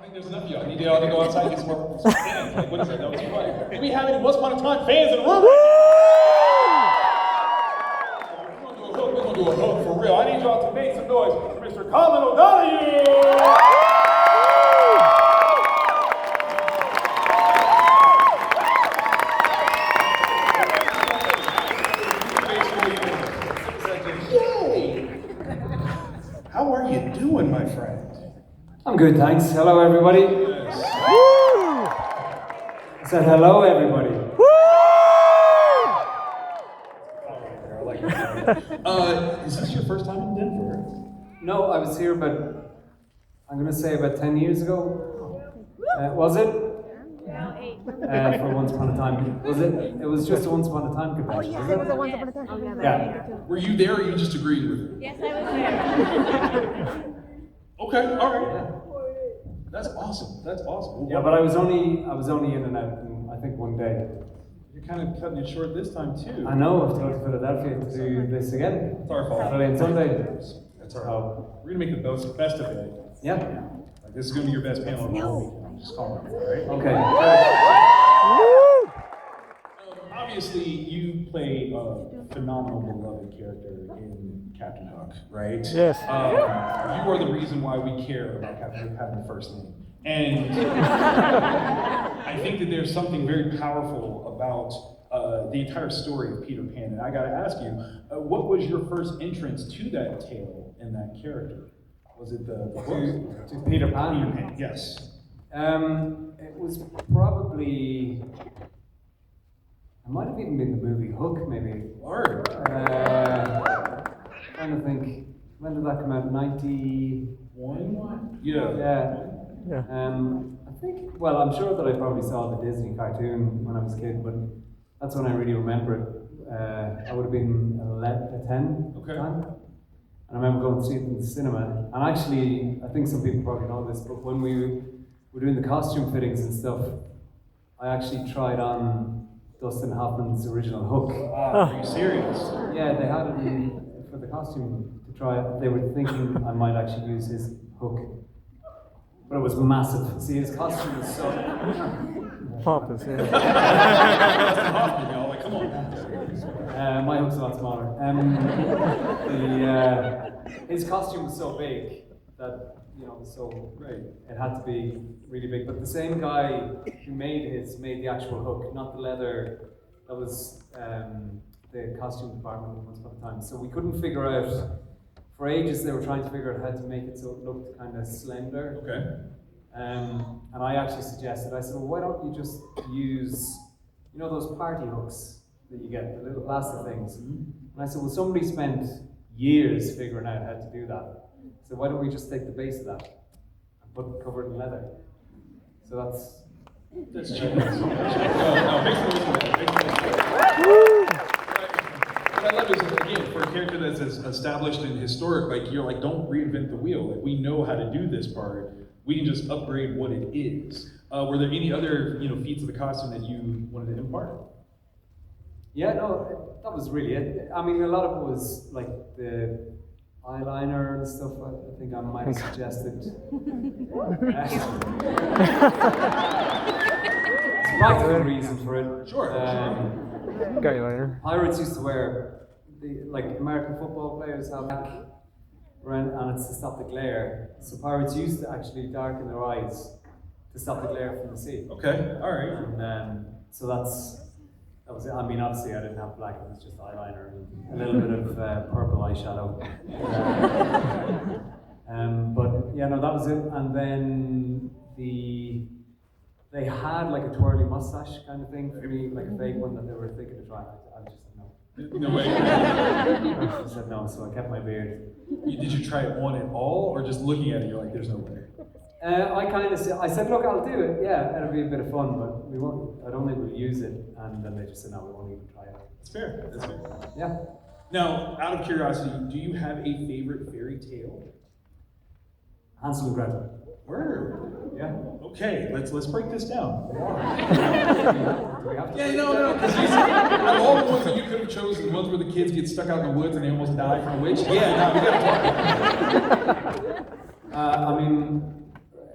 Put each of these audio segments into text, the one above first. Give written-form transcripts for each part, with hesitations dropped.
think there's enough of y'all. I need y'all to go outside and get some more fans. Like, what is that? That was fun. Do we have any Once Upon a Time fans in the room? We're gonna do a hook for real. I need y'all to make some noise for Mr. Colin O'Donoghue! How are you doing, my friend? I'm good, thanks. Hello, everybody. Yes. I said hello, everybody. Is this your first time in Denver? No, I was here about 10 years ago. Was it? No, 8. For Once Upon a Time. Was it? It was just a Once Upon a Time convention. Yes, it was a Once Upon a Time. Yeah. Were you there or you just agreed with it? Yes, I was there. Okay, alright. That's awesome. That's awesome. Yeah, but I was only in and out in, I think, one day. You're kind of cutting it short this time too. I know, I have to go to Philadelphia to do this again. It's our fault. Saturday and Sunday. That's our fault. We're gonna make the best of it. Yeah. Like, this is gonna be your best panel of the whole weekend. Just call it, alright? Okay. Obviously, you play a phenomenal, beloved character in Captain Hook, right? Yes. You are the reason why we care about Captain Hook having a first name. And I think that there's something very powerful about the entire story of Peter Pan. And I gotta ask you, what was your first entrance to that tale and that character? Was it the book? To Peter Pan? Peter Pan, yes. It was probably, it might have even been the movie Hook, maybe. Word. Trying to think, when did that come out? 91? Yeah. I think, well, I'm sure that I probably saw the Disney cartoon when I was a kid, but that's when I really remember it. I would have been 10 at the time. And I remember going to see it in the cinema. And actually, I think some people probably know this, but when we were doing the costume fittings and stuff, I actually tried on Dustin Hoffman's original Hook. Are you serious? Yeah, they had it for the costume to try it. They were thinking I might actually use his hook. But it was massive. See, his costume was so... Pompous, yeah. Dustin Hoffman, y'all, like, come on. My hook's a lot smaller. His costume was so big that, so great. It had to be really big. But the same guy who made the actual hook, not the leather. That was the costume department once upon a time. So we couldn't figure out. For ages, they were trying to figure out how to make it so it looked kind of slender. Okay. And I actually suggested, I said, well, why don't you just use, those party hooks that you get, the little plastic things. And I said, well, somebody spent years figuring out how to do that. So why don't we just take the base of that and cover it in leather? So That's genius. No, make some noise for that. What I love is, again, for a character that's as established and historic, like, you're like, don't reinvent the wheel. Like, we know how to do this part. We can just upgrade what it is. Were there any other, feats of the costume that you wanted to impart? Yeah, no, that was really it. I mean, a lot of it was like the eyeliner and stuff. I think I might have suggested. There's practical reasons for it. Sure. Got you later. Pirates used to wear, like American football players have black around, and it's to stop the glare. So pirates used to actually darken their eyes to stop the glare from the sea. Okay, all right. And so that was it. I mean, obviously I didn't have black, it was just eyeliner and a little bit of purple eyeshadow. But yeah, no, that was it. And then they had like a twirly mustache kind of thing for me, like a fake one that they were thinking of trying. I just said no. No way. I said no, so I kept my beard. Did you try it on at all, or just looking at it, you're like, there's no way? I said, look, I'll do it. Yeah, it'll be a bit of fun, but we won't. I don't think we'll use it. And then they just said, no, we won't even try it. That's fair. That's fair. Yeah. Now, out of curiosity, do you have a favorite fairy tale? Hansel and Gretel. Word. Yeah. Okay, let's break this down. Do we have to? Yeah, no, because you said, out of all the ones that you could have chosen, the ones where the kids get stuck out in the woods and they almost die from a witch. Yeah, no, we gotta talk about that. I mean,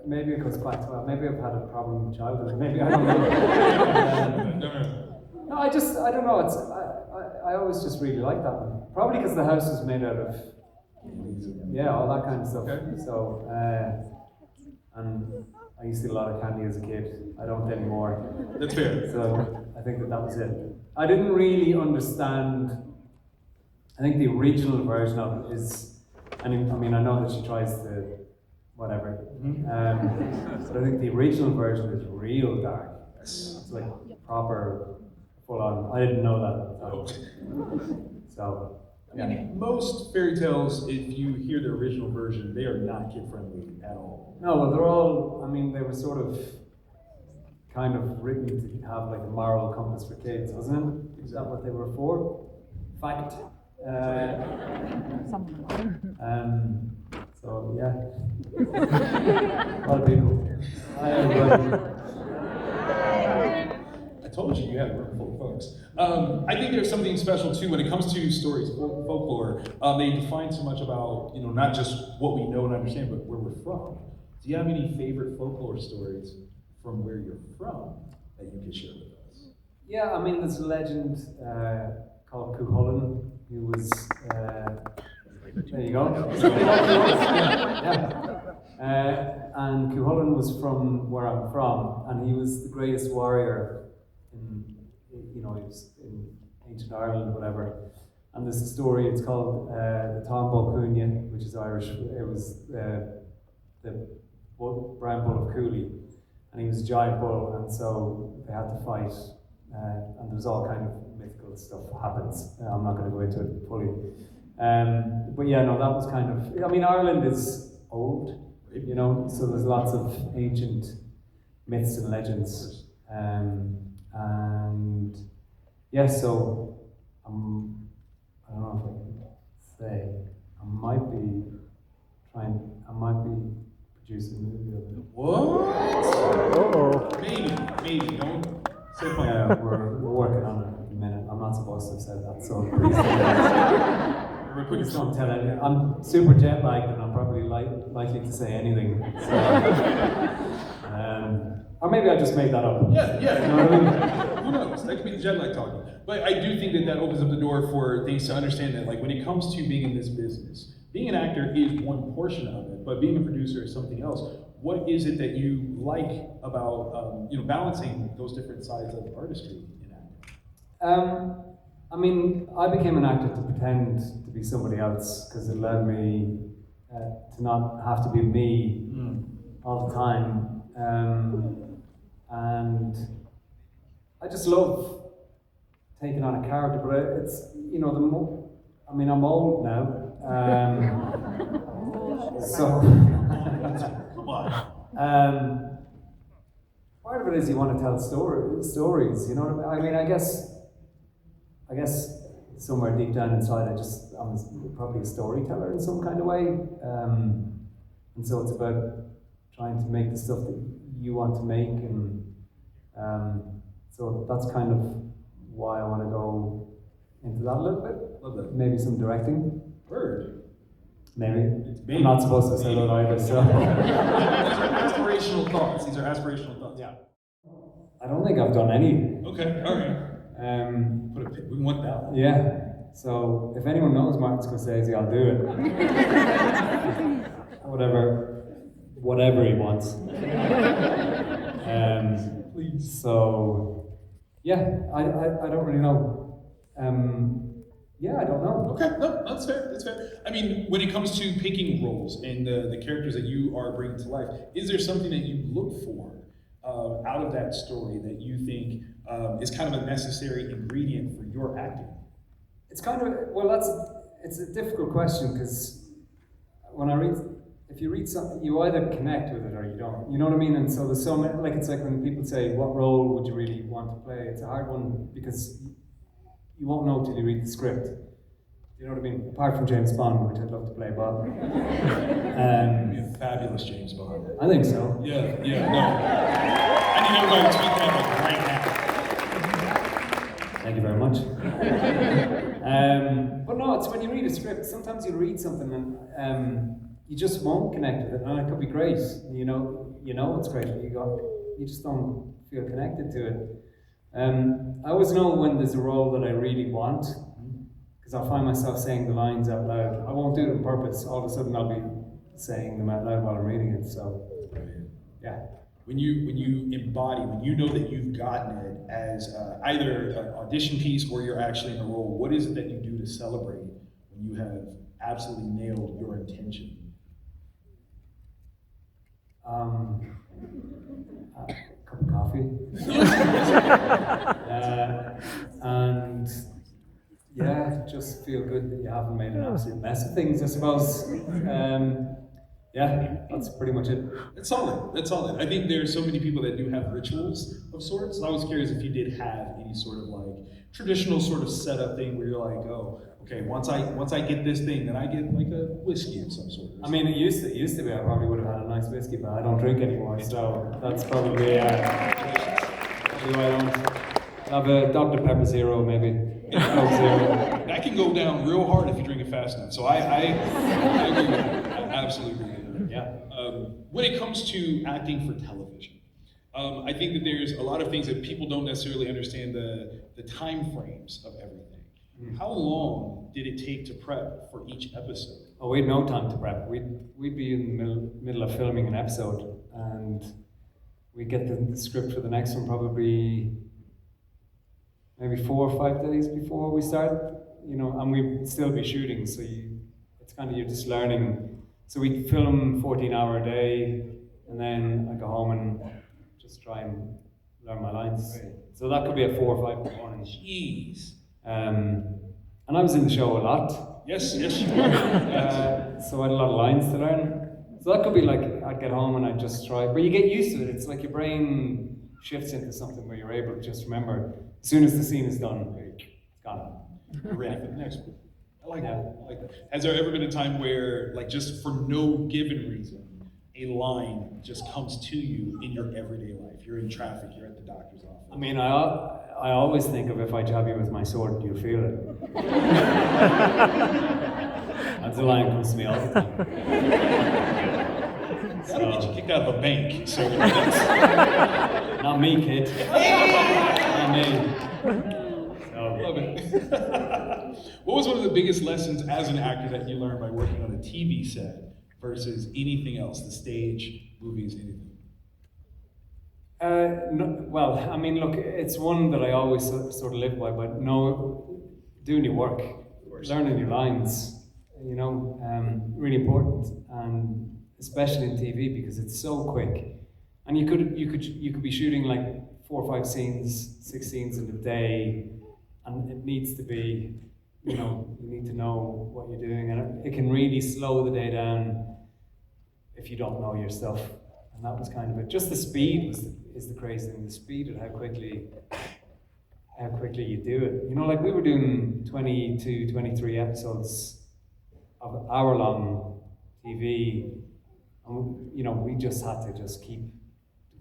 maybe it goes back to maybe I've had a problem with childhood. Maybe I don't know. No, I don't know. I always just really like that one. Probably because the house was made out of all that kind of stuff. Okay. So and I used to eat a lot of candy as a kid. I don't anymore. That's fair. So I think that was it. I didn't really understand. I think the original version of it is, I mean, I know that she tries to, whatever. But I think the original version is real dark. It's like proper, full on. I didn't know that at the time. So, I mean, most fairy tales, if you hear the original version, they are not kid friendly at all. no, well, they're all, I mean, they were sort of kind of written to have like a moral compass for kids, wasn't it? Is that what they were for? Fact. So yeah, a lot of people. I told you had a room full of folks. I think there's something special too when it comes to stories, folklore. They define so much about, not just what we know and understand, but where we're from. Do you have any favorite folklore stories from where you're from that you can share with us? Yeah, I mean, there's a legend called Cuchulainn, who was. There you go. And Cuchulainn was from where I'm from, and he was the greatest warrior he was in ancient Ireland, whatever. And there's a story. It's called the Táin Cúine, which is Irish. It was the brown bull of Cooley, and he was a giant bull, and so they had to fight. And there's all kind of mythical stuff happens. I'm not going to go into it fully. But yeah, no, that was kind of, I mean, Ireland is old, so there's lots of ancient myths and legends. And yeah, so I don't know if I can say, I might be producing a movie of it. What? Uh-oh. Maybe, don't say Yeah, we're working on it at the minute. I'm not supposed to have said that, so please don't tell anyone. I'm super jet lagged and I'm probably likely to say anything. So, or maybe I just made that up. Yeah. You know what I mean? Who knows? That could be the jet lag talking. But I do think that opens up the door for things to understand that, like, when it comes to being in this business, being an actor is one portion of it, but being a producer is something else. What is it that you like about, balancing those different sides of artistry in acting? I mean, I became an actor to pretend to be somebody else because it allowed me to not have to be me all the time. And I just love taking on a character, but it's, I'm old now. So, part of it is you want to tell stories, you know what I mean? I guess somewhere deep down inside, I'm probably a storyteller in some kind of way. And so it's about trying to make the stuff that you want to make, and so that's kind of why I want to go into that a little bit. Love that. Maybe some directing. Word. Maybe. Maybe. I'm not supposed to say that either, so. These are aspirational thoughts. Yeah. I don't think I've done any. Okay, all right. We want that one. Yeah. So if anyone knows Martin Scorsese, I'll do it. Whatever he wants. Please. So yeah, I don't really know. Yeah, I don't know. Okay, no, that's fair. I mean, when it comes to picking roles and the characters that you are bringing to life, is there something that you look for out of that story that you think is kind of a necessary ingredient for your acting? It's kind of, it's a difficult question because if you read something, you either connect with it or you don't. You know what I mean? And so there's so many, it's like when people say, what role would you really want to play? It's a hard one because you won't know till you read the script. You know what I mean? Apart from James Bond, which I'd love to play Bob. Be a fabulous James Bond. I think so. Yeah, no. I need everybody to tweet that right now. Thank you very much. But no, it's when you read a script, sometimes you read something and you just won't connect with it, and it could be great. you know it's great, but you just don't feel connected to it. I always know when there's a role that I really want, because I'll find myself saying the lines out loud. I won't do it on purpose. All of a sudden I'll be saying them out loud while I'm reading it. So, yeah. When you embody, when you know that you've gotten it as either an audition piece or you're actually in a role, what is it that you do to celebrate when you have absolutely nailed your intention? A cup of coffee. And yeah, just feel good that you haven't made an absolute mess of things, I suppose. Yeah, that's pretty much it. It's solid. It's solid. I think there's so many people that do have rituals of sorts. I was curious if you did have any sort of like traditional sort of setup thing where you're like, oh, okay, once I get this thing, then I get like a whiskey of some sort. I mean, it used to be. I probably would have had a nice whiskey, but I don't drink anymore, so that's probably why I don't. Have a Dr. Pepper Zero, maybe. Coke Zero. That can go down real hard if you drink it fast enough. So I agree with that. I absolutely agree with that. Yeah. When it comes to acting for television, I think that there's a lot of things that people don't necessarily understand the time frames of everything. How long did it take to prep for each episode? Oh, we had no time to prep. We'd be in the middle of filming an episode, and we get the script for the next one probably maybe 4 or 5 days before we start, you know, and we'd still be shooting, so it's kind of, you're just learning. So we'd film 14-hour a day, and then I go home and just try and learn my lines. Right. So that could be at 4 or 5 in the morning. Jeez. And I was in the show a lot. Yes, you were. So I had a lot of lines to learn. So that could be like, I'd get home and I'd just try, but you get used to it. It's like your brain shifts into something where you're able to just remember, as soon as the scene is done, it's gone. You're ready for the next one. I like that. I like that. Has there ever been a time where, like, just for no given reason, a line just comes to you in your everyday life? You're in traffic, you're at the doctor's office. I mean, I always think of, if I jab you with my sword, you'll feel it. That's a line that comes to me all the time. That'll get you kicked out of a bank. So not me, kid. Not me. Love it. What was one of the biggest lessons as an actor that you learned by working on a TV set versus anything else, the stage, movies, anything? No, well, I mean, look, it's one that I always sort of live by, but no, doing your work, learning your lines, you know, really important, and especially in TV because it's so quick, and you could be shooting like 4 or 5 scenes, 6 scenes in a day, and it needs to be, you know, you need to know what you're doing, and it can really slow the day down if you don't know your stuff. And that was kind of it. Just the speed is the crazy thing. The speed of how quickly you do it. You know, like we were doing 22, 23 episodes of hour-long TV, and you know, we just had to just keep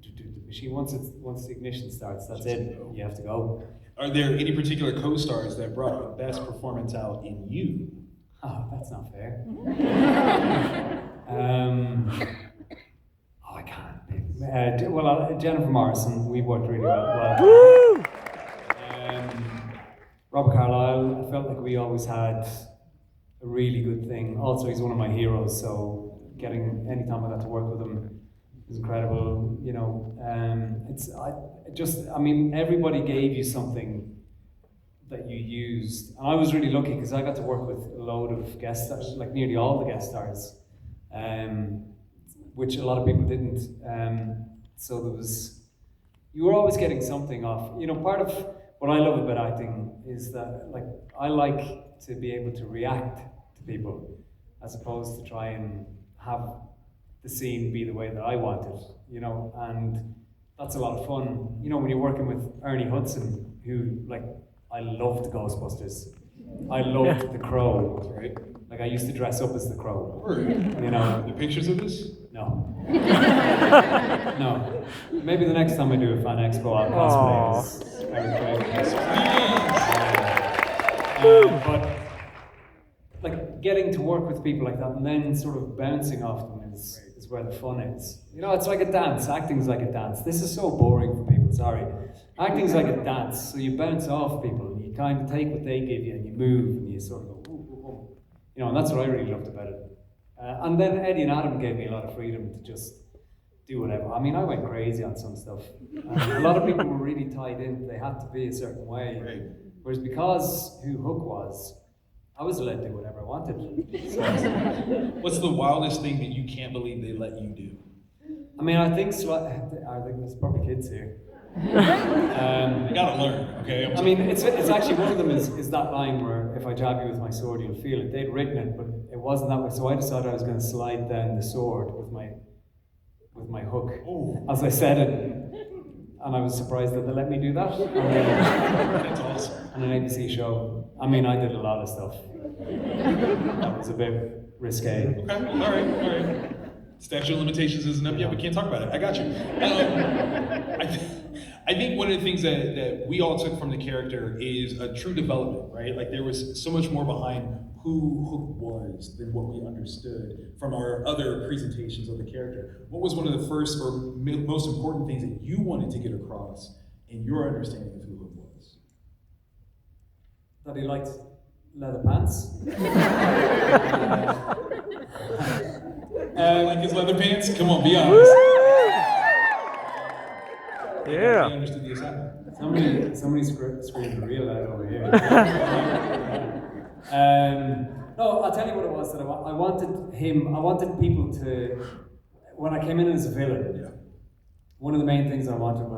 the machine. Once the ignition starts, that's it. You have to go. Are there any particular co-stars that brought the best performance out in you? Oh, that's not fair. I can't. Well, Jennifer Morrison, we worked really well. Robert Carlyle, I felt like we always had a really good thing. Also, he's one of my heroes, so anytime I got to work with him was incredible. You know, I mean, everybody gave you something that you used, and I was really lucky because I got to work with a load of guest stars, like nearly all the guest stars. Which a lot of people didn't. So you were always getting something off. You know, part of what I love about acting is that, like, I like to be able to react to people as opposed to try and have the scene be the way that I want it, you know, and that's a lot of fun. You know, when you're working with Ernie Hudson, who, like, I loved Ghostbusters. I loved The Crow. Right. Like, I used to dress up as The Crow. Word. You know. The pictures of this? No. No. Maybe the next time I do a Fan Expo, I'll cosplay as Eric Craig. But, like, getting to work with people like that and then sort of bouncing off them is where the fun is. You know, it's like a dance. Acting's like a dance. This is so boring for people, sorry. Acting's like a dance, so you bounce off people, and you kind of take what they give you, and you move, and you sort of go, ooh, ooh, ooh. You know, and that's what I really loved about it. And then Eddie and Adam gave me a lot of freedom to just do whatever. I mean, I went crazy on some stuff. A lot of people were really tied in. They had to be a certain way. Right. Whereas because who Hook was, I was allowed to do whatever I wanted. What's the wildest thing that you can't believe they let you do? I mean, I think there's probably kids here. You gotta learn, okay? I mean, it's actually one of them is that line where if I jab you with my sword, you'll feel it. They'd written it, but it wasn't that way. So I decided I was going to slide down the sword with my hook. Oh. As I said it, and I was surprised that they let me do that. That's awesome. On an ABC show. I mean, I did a lot of stuff. That was a bit risque. Okay, all right. Statute of limitations isn't up yet. We can't talk about it. I got you. I think one of the things that we all took from the character is a true development, right? Like there was so much more behind who Hook was than what we understood from our other presentations of the character. What was one of the first or most important things that you wanted to get across in your understanding of who Hook was? That he liked leather pants. Like his leather pants? Come on, be honest. Yeah. I understood the assignment. Somebody screamed real loud over here. No, I'll tell you what it was that I wanted people to, when I came in as a villain, Yeah. one of the main things I wanted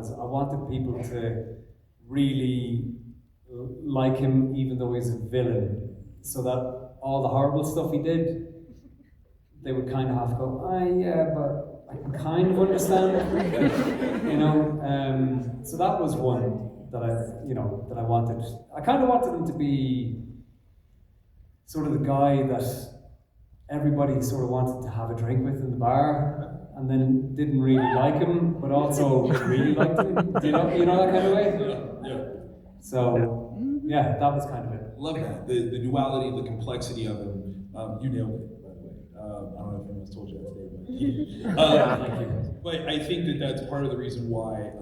people to really like him even though he's a villain, so that all the horrible stuff he did, they would kind of have to go, yeah, but I can kind of understand, you know. So that was one that I wanted. I kind of wanted him to be sort of the guy that everybody sort of wanted to have a drink with in the bar, and then didn't really like him, but also really liked him. Do you know that kind of way? Yeah. So yeah, that was kind of it. Love that. The duality, the complexity of him. You nailed it, by the way. I don't know if anyone's told you that today, but Thank you. But I think that that's part of the reason why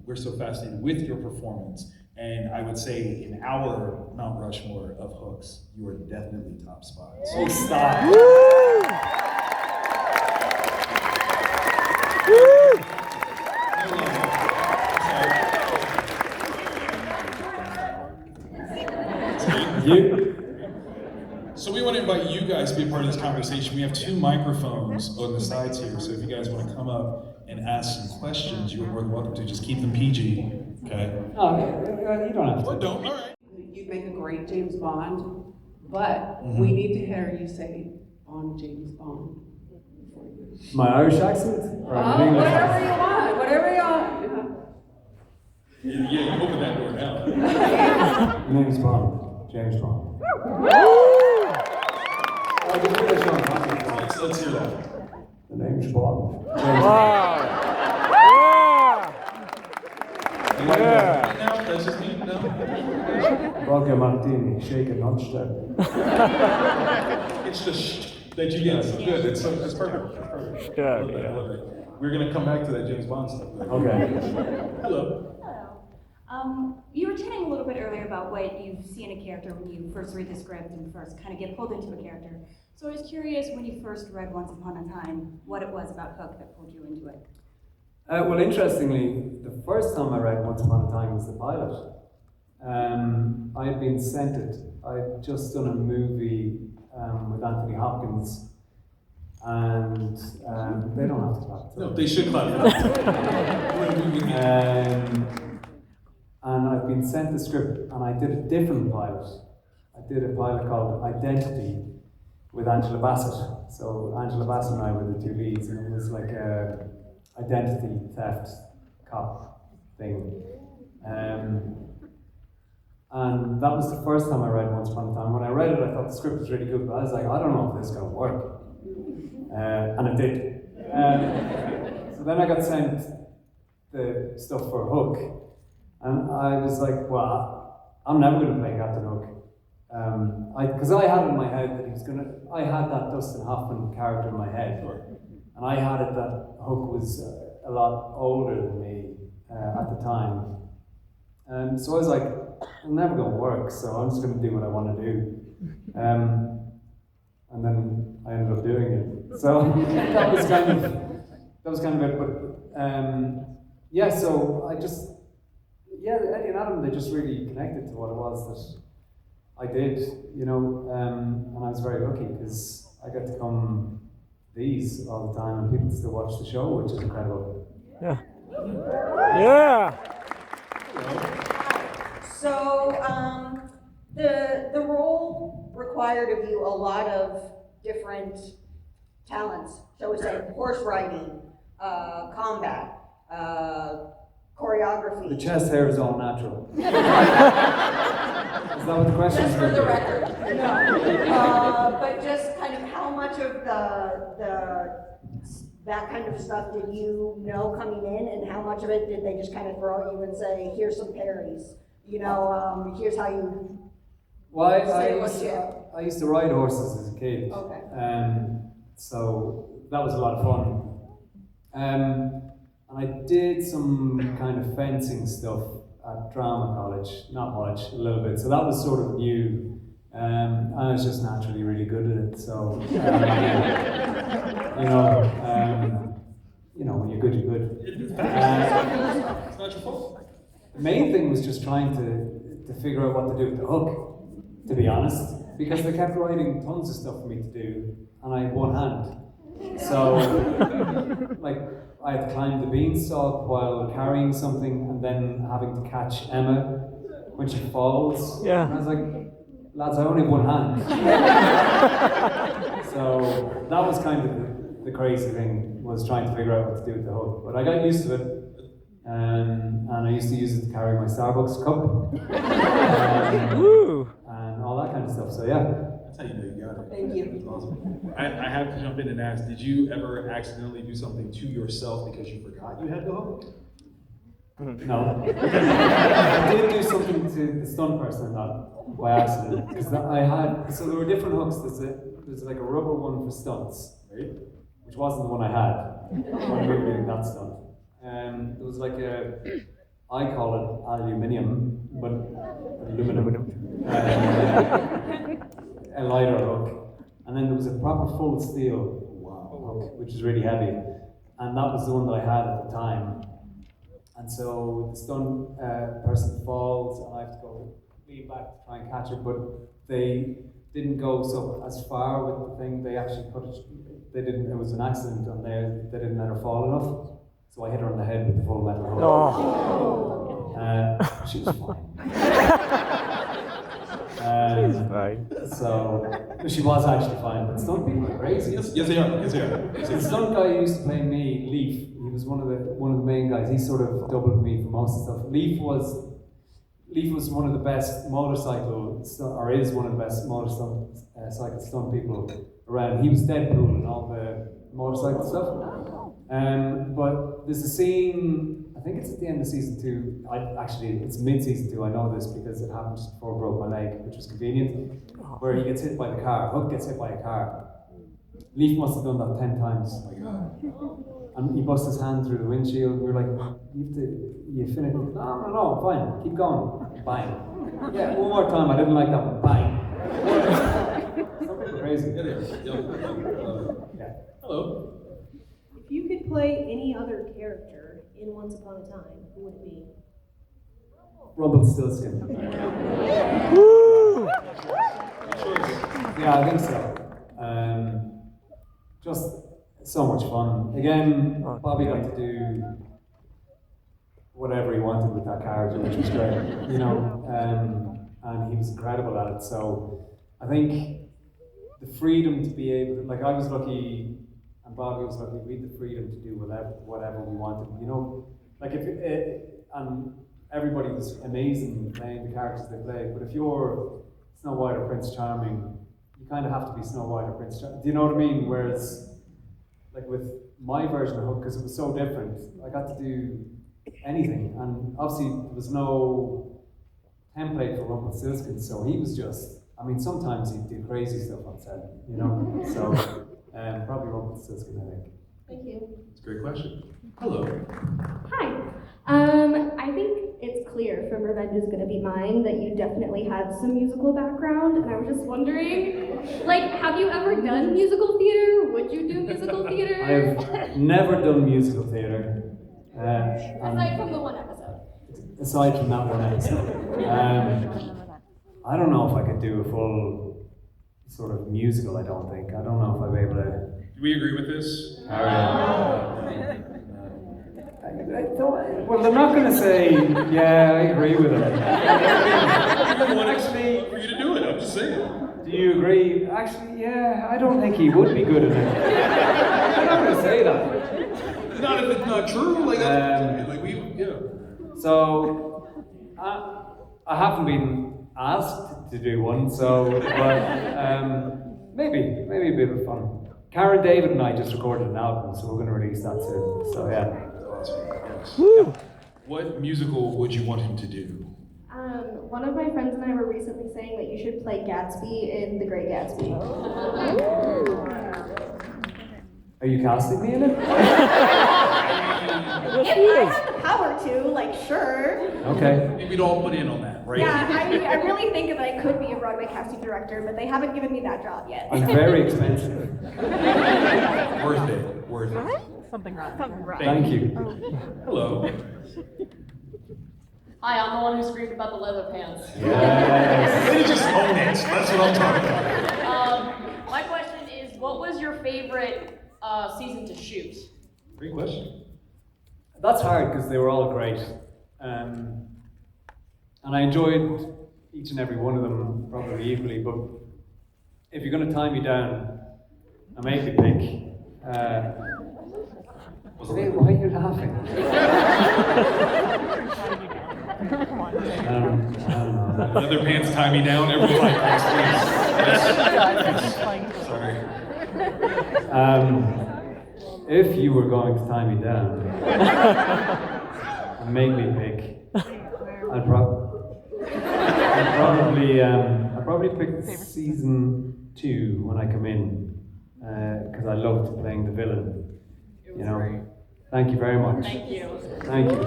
we're so fascinated with your performance. And I would say in our Mount Rushmore of hooks, you are definitely top spot. So Oh, stop. So we want to invite you guys to be a part of this conversation. We have 2 microphones on the sides here, so if you guys want to come up and ask some questions, you're more than welcome to. Just keep them PG, okay? Oh, you don't have to. Or don't, all right. You'd make a great James Bond, but we need to hear you say on James Bond. My Irish accent? Or an English Whatever accent? you want, whatever you want. Yeah, you open that door now. My name's Bond. James Bond. I can do this on podcast. Let's hear that. The name's Bond. James Bond. Wow. Yeah. Now, that's just me, no? Vodka martini, shaken, not stirred. It's just that you get. So good. It's perfect. It's perfect. Yeah, I love that. I love that. We're gonna come back to that James Bond stuff. Okay. Hello. You were chatting a little bit earlier about what you see in a character when you first read the script and first kind of get pulled into a character. So I was curious, when you first read Once Upon a Time, what it was about Hook that pulled you into it. Well, interestingly, the first time I read Once Upon a Time was the pilot. I had been sent it. I'd just done a movie with Anthony Hopkins, and they don't have to clap. No, they should clap. And I've been sent the script, and I did a different pilot. I did a pilot called Identity with Angela Bassett. So Angela Bassett and I were the 2 leads, and it was like a identity theft cop thing. And that was the first time I read Once Upon a Time. When I read it, I thought the script was really good, but I was like, I don't know if this is going to work. And it did. So then I got sent the stuff for Hook. And I was like, well, I'm never going to play Captain Hook. Because I had in my head that he was going to, I had that Dustin Hoffman character in my head. Sure. And I had it that Hook was a lot older than me at the time. So I was like, I'm never going to work, so I'm just going to do what I want to do. And then I ended up doing it. So that was kind of it. But yeah, so Eddie and Adam, they just really connected to what it was that I did, you know, and I was very lucky because I got to come to these all the time and people still watch the show, which is incredible. Yeah. Yeah. So, the role required of you a lot of different talents, shall we say, horse riding, combat, choreography. The chest hair is all natural. Is that what the question is? Just for the record. No. But just kind of how much of that kind of stuff did you know coming in, and how much of it did they just kind of throw at you and say, here's some parries, you know, here's how you. Well, I say used to ride horses as a kid. Okay. So that was a lot of fun. And I did some kind of fencing stuff at drama college, not much, a little bit. So that was sort of new. And I was just naturally really good at it. So, when you're good, you're good. It's not your fault. The main thing was just trying to figure out what to do with the hook, to be honest, because they kept writing tons of stuff for me to do, and I had one hand. So, like, I had to climb the beanstalk while carrying something, and then having to catch Emma when she falls. Yeah. And I was like, lads, I only have one hand. So that was kind of the crazy thing, was trying to figure out what to do with the hook. But I got used to it. And I used to use it to carry my Starbucks cup. And all that kind of stuff. So yeah. That's how you know you got it. Thank you. That's awesome. I have to jump in and ask, did you ever accidentally do something to yourself because you forgot you had the hook? No. I did do something to the stunt person by accident. Because so there were different hooks. There's like a rubber one for stunts, Right? which wasn't the one I had when we were doing that stunt. There was like I call it aluminium, but aluminum. A lighter hook. And then there was a proper full steel hook, which is really heavy. And that was the one that I had at the time. And so the stunt person falls, and I have to go lean back to try and catch it, but they didn't go as far with the thing. They actually put it. They didn't. It was an accident on there. They didn't let her fall enough, so I hit her on the head with the full metal hook. Oh. She was fine. She's fine. So she was actually fine. But stunt people are crazy. Yes, they are. Yes, they are. The stunt guy who used to play me, Leaf, he was one of the main guys. He sort of doubled me for most of the stuff. Leaf was one of the best motorcycle, or is one of the best motorcycle stunt people around. He was Deadpool and all the motorcycle stuff. But there's a scene, I think it's at the end of season 2. It's mid-season 2. I know this because it happened just before I broke my leg, which was convenient. Where he gets hit by the car. Hook gets hit by a car. Leaf must have done that 10 times. Oh my God. And he busts his hand through the windshield. We were like, you finish? No, fine, keep going. Bang. Yeah, one more time. I didn't like that one. Bang. Some people are crazy. Yeah, they are. Yeah. Hello. If you could play any other character in Once Upon a Time, who would it be? Rumpelstiltskin. Woo! Yeah, I think so. Just so much fun. Again, Bobby got to do whatever he wanted with that character, which was great, and he was incredible at it. So I think the freedom to be able to, like, I was lucky, and Bobby was lucky, we had the freedom to do whatever we wanted, like and everybody was amazing playing the characters they played, but if you're Snow White or Prince Charming, you kind of have to be Snow White or Prince Charming. Do you know what I mean? Whereas, like with my version of Hook, because it was so different, I got to do anything, and obviously there was no template for Rumpelstiltskin, so he was just, sometimes he'd do crazy stuff on set, so probably Rumpelstiltskin, I think. Thank you. It's a great question. Hello. Hi. I think it's clear from Revenge is Gonna Be Mine that you definitely have some musical background, and I was just wondering, like, have you ever done musical theater? Would you do musical theater? I've never done musical theatre. Aside from the one episode. Aside from that one episode. I don't know if I could do a full sort of musical, I don't think. I don't know if I'd be able to. Do we agree with this? Well, they're not going to say, yeah, I agree with it. I want actually for you to do it, I'm just saying. Do you agree? Actually, yeah, I don't think he would be good at it. I'm not going to say that. Not if it's not true, yeah. So, I haven't been asked to do one, so, but maybe a bit of fun. Karen, David and I just recorded an album, so we're going to release that soon, so yeah. Awesome. What musical would you want him to do? One of my friends and I were recently saying that you should play Gatsby in The Great Gatsby. Are you casting me in it? If I had the power to, like, sure. Okay. Maybe we'd all put in on that, right? Yeah, I really think that I could be a Broadway casting director, but they haven't given me that job yet. I'm very expensive. Worth it. Worth it. Something wrong. Thank you. Hello. Hi, I'm the one who screamed about the leather pants. Yes. They just own it. That's what I'm talking about. My question is, what was your favorite season to shoot? Great question. That's hard because they were all great. And I enjoyed each and every one of them probably equally, but if you're going to tie me down and make me pick, why are you laughing? I don't know. Leather pants tie me down. Everyone's like, yes, please. Sorry. If you were going to tie me down and make me pick, I'd probably pick season 2 when I come in, because I loved playing the villain. You know. Great. Thank you very much. Thank you. Thank you.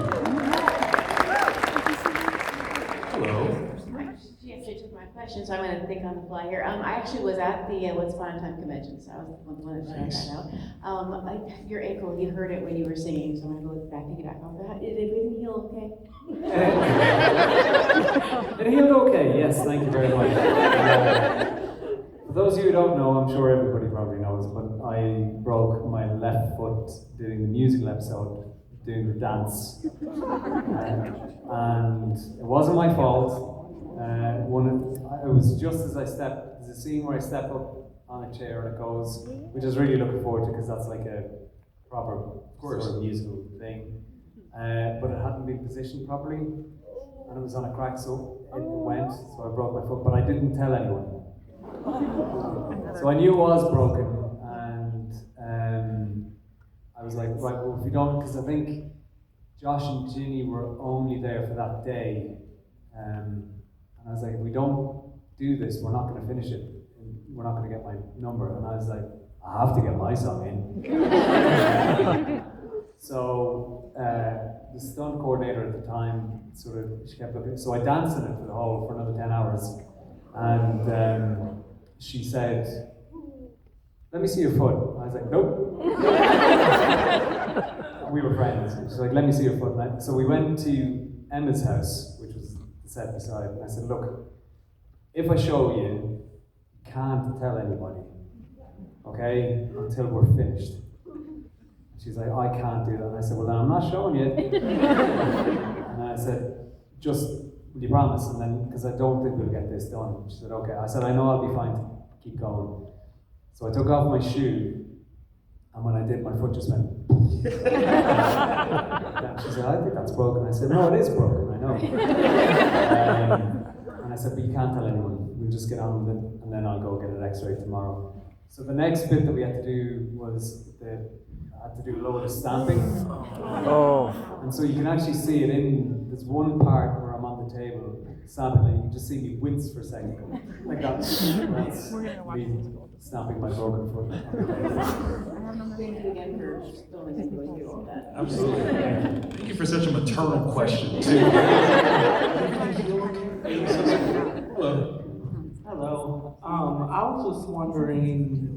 Hello. She answered my question, so I'm going to think on the fly here. I actually was at the Once Upon a Time convention, so I was the one that found that out. Your ankle, you heard it when you were singing, so I'm going to go back, take it back off. Did everything heal okay? It healed okay, yes, thank you very much. For those of you who don't know, I'm sure everybody probably knows, but I broke my left foot doing the musical episode, doing the dance. And it wasn't my fault. It was just as I stepped, there's a scene where I step up on a chair and it goes, which I was really looking forward to because that's like a proper sort of musical thing. But it hadn't been positioned properly and it was on a crack, so it went, so I broke my foot, but I didn't tell anyone. So I knew it was broken, and I was like, right, well, if we don't, because I think Josh and Ginny were only there for that day, and I was like, if we don't do this, we're not going to finish it, we're not going to get my number, and I was like, I have to get my song in. So the stunt coordinator at the time, she kept looking, so I danced in it for another 10 hours, and she said, let me see your foot. I was like, nope. We were friends. She's like, let me see your foot. So we went to Emma's house, which was the set beside, and I said, look, if I show you, you can't tell anybody, okay, until we're finished. She's like, I can't do that. And I said, well, then I'm not showing you. And I said, just, will you promise? And then, because I don't think we'll get this done. She said, okay. I said, I know I'll be fine to keep going. So I took off my shoe, and when I did, my foot just went. She said, I think that's broken. I said, no, it is broken, I know. And I said, but you can't tell anyone. We'll just get on with it, and then I'll go get an x-ray tomorrow. So the next bit that we had to do was I had to do a load of stamping. Oh. And so you can actually see it there's one part where I'm on the table, snapping, like you can just see me wince for a second. Like that's me snapping my broken foot. Thank you again for filming and going through all that. Absolutely. Thank you for such a maternal question, too. Hello. Hello. I was just wondering,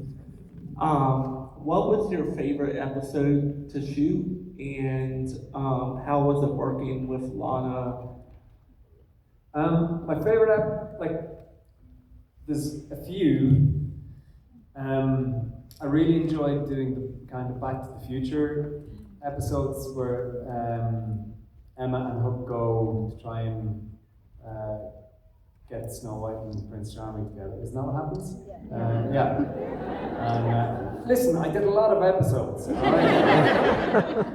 what was your favorite episode to shoot, and how was it working with Lana? My favorite, there's a few. I really enjoyed doing the kind of Back to the Future episodes where Emma and Hook go to try and get Snow White and Prince Charming together. Isn't that what happens? Yeah. And listen, I did a lot of episodes. All right?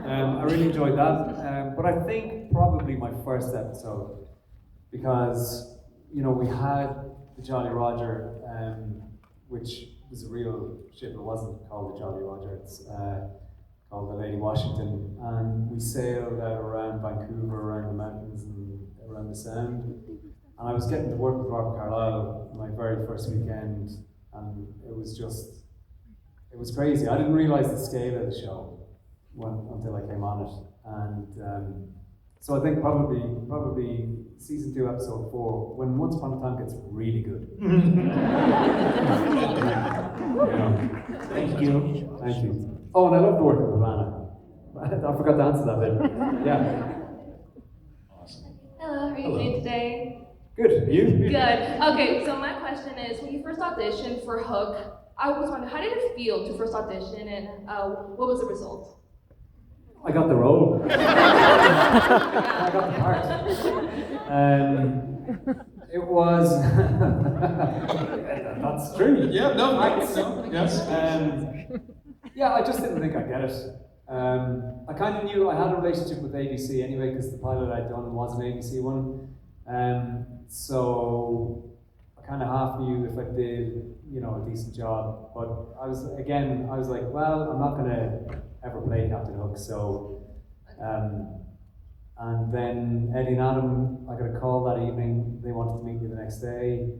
I really enjoyed that. But I think probably my first episode, because we had the Jolly Roger, which was a real ship. It wasn't called the Jolly Roger. It's called the Lady Washington, and we sailed out around Vancouver, around the mountains, and around the Sound. And I was getting to work with Robert Carlyle my very first weekend, and it was crazy. I didn't realize the scale of the show until I came on it. And so I think probably season 2, episode 4, when Once Upon a Time gets really good. Thank you. Thank you. Oh, and I loved working with Lana. I forgot to answer that bit. Yeah. Hello, how are you doing today? Good. You? Good. Okay, so my question is, when you first auditioned for Hook, I was wondering, how did it feel to first audition, and what was the result? I got the role. I got the part. It was. That's true. Yeah, no, yes. Yeah, I just didn't think I'd get it. I kind of knew I had a relationship with ABC anyway, because the pilot I'd done was an ABC one. So I kind of half knew if I did, a decent job. But I was like, well, I'm not going to ever play Captain Hook. So, and then Eddie and Adam, I got a call that evening. They wanted to meet me the next day,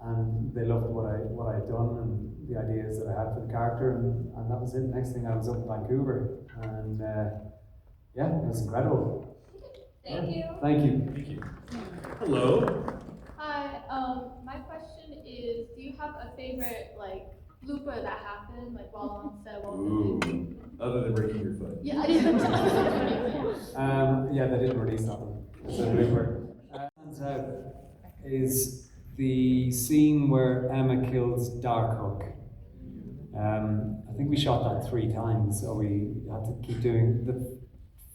and they loved what I had done and the ideas that I had for the character, and that was it. Next thing I was up in Vancouver, and yeah, it was incredible. Thank you. Thank you. Thank you. Hello. Hi, my question is, do you have a favorite, blooper that happened, while on set, while filming? Other than breaking your foot. Yeah, I didn't yeah, they didn't release that one. It's a blooper. Turns out is the scene where Emma kills Dark Hook. I think we shot that 3 times, so we had to keep doing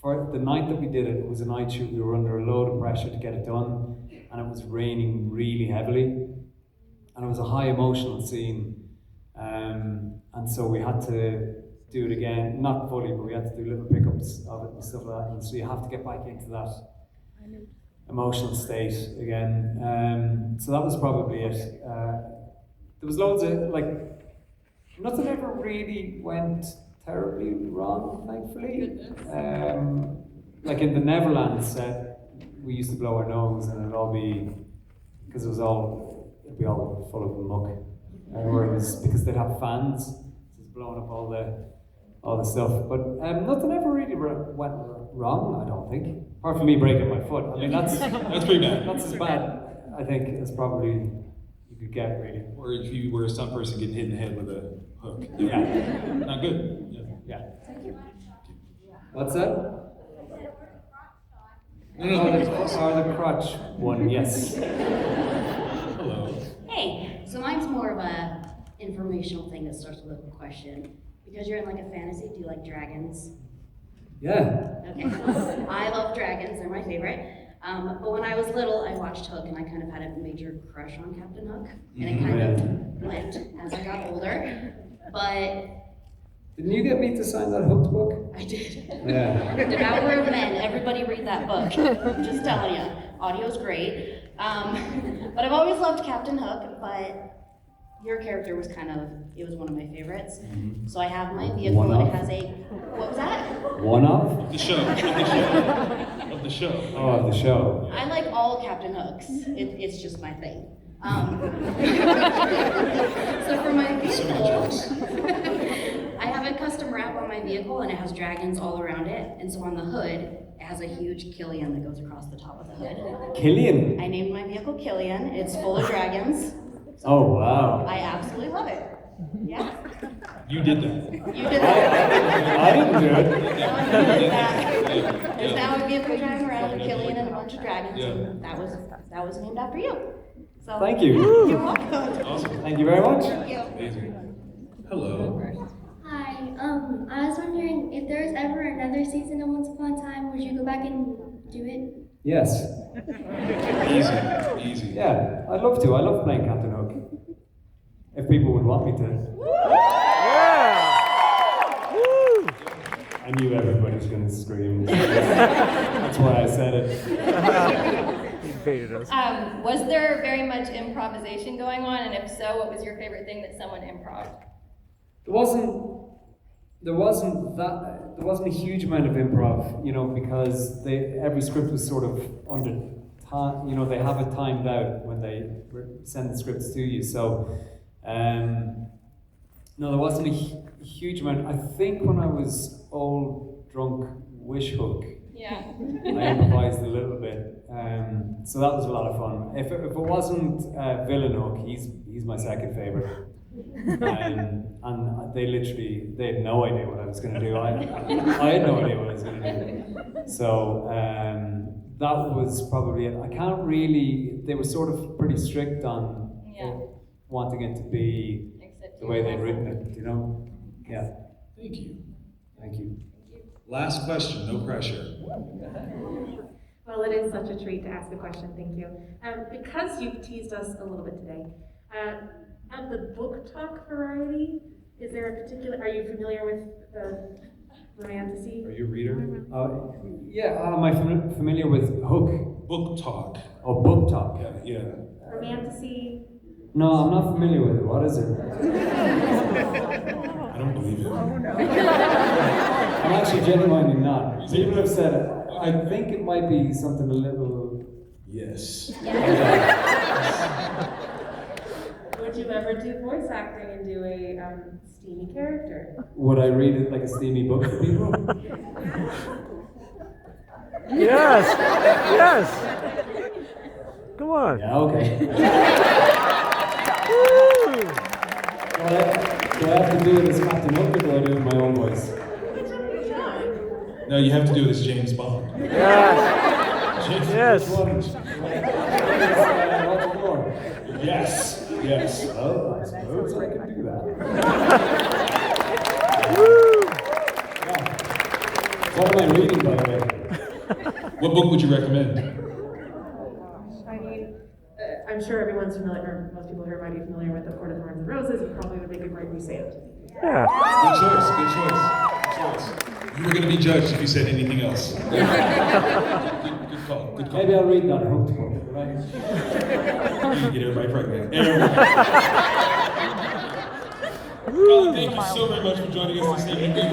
for the night that we did it. It was a night shoot. We were under a load of pressure to get it done, and it was raining really heavily, and it was a high emotional scene, and so we had to do it again, not fully, but we had to do little pickups of it and stuff like that, and so you have to get back into that emotional state again. So that was probably it. There was loads of, nothing ever really went terribly wrong, thankfully. In the Neverland set, we used to blow our nose, and it'd all be, because it'd be all full of muck. Where it was, because they'd have fans, so it's blowing up all the stuff. But nothing ever really went wrong, I don't think. Apart from me breaking my foot. I mean, that's pretty bad. That's as bad, I think, as probably you could get, really. Or if you were a stunt person getting hit in the head with a hook. Yeah. Not good. Yeah. What's that? The crotch one, yes. Hello. Hey, so mine's more of a informational thing that starts with a question. Because you're in a fantasy, do you like dragons? Yeah. Okay. I love dragons, they're my favorite. But when I was little, I watched Hook, and I kind of had a major crush on Captain Hook. And it kind of went as I got older. But didn't you get me to sign that Hooked book? I did. Yeah. Devourer of Men, everybody read that book. I'm just telling you, audio's great. But I've always loved Captain Hook, but your character was it was one of my favorites. So I have my vehicle and it has what was that? One of? The show. Of the show. Oh, of the show. I like all Captain Hooks. It's just my thing. So for my vehicle, I have a custom wrap on my vehicle and it has dragons all around it. And so on the hood, it has a huge Killian that goes across the top of the hood. Killian? I named my vehicle Killian. It's full of dragons. Oh, wow. I absolutely love it. Yeah. You did that. You did that. I didn't do it. There's now a vehicle driving around with Killian and a bunch of dragons. And that was named after you. So Thank you. You're welcome. Awesome. Thank you very much. Thank you. Amazing. Hello. Hi, I was wondering if there was ever another season of Once Upon a Time, would you go back and do it? Yes. Easy. Yeah, I'd love to. I love playing Captain Hook. If people would want me to. I knew everybody was going to scream. That's why I said it. Was there very much improvisation going on, and if so, what was your favorite thing that someone improv? There wasn't a huge amount of improv, because every script was sort of under time, they have it timed out when they send the scripts to you. So, no, there wasn't a huge amount. I think when I was old, drunk, wish hook, yeah, I improvised a little bit. So that was a lot of fun. If it wasn't villain hook, he's my second favorite. And they had no idea what I was going to do. I had no idea what I was going to do. So that was probably it. I can't really. They were sort of pretty strict on wanting it to be the way they'd written it. Yeah. Thank you. Thank you. Last question. No pressure. Well, it is such a treat to ask a question. Thank you. Because you've teased us a little bit today. Of the book talk variety, is there a particular, are you familiar with the romantasy? Are you a reader? Am I familiar with Hook? Book talk. Oh, book talk. Yeah. Romantasy? No, I'm not familiar with it. What is it? I don't believe it. I'm actually genuinely not. People have said it. I think it might be something a little... Yes. Would you ever do voice acting and do a steamy character? Would I read it like a steamy book to people? Yes! Yes! Come on. Yeah, okay. Do I have to do it as Captain Hook or do I do it in my own voice? No, you have to do it as James Bond. Yes! Yes! Yes. Yes. Oh, I suppose I can do that. What am I reading, by the way? What book would you recommend? I mean, I'm sure everyone's familiar, or most people here might be familiar with The Court of Thorns and Roses. It probably would make a great resand. Yeah. Good choice. You were going to be judged if you said anything else. Good call. Maybe I'll read that Hooked book, right? You get everybody pregnant. Colin, thank you so very much for joining us this evening.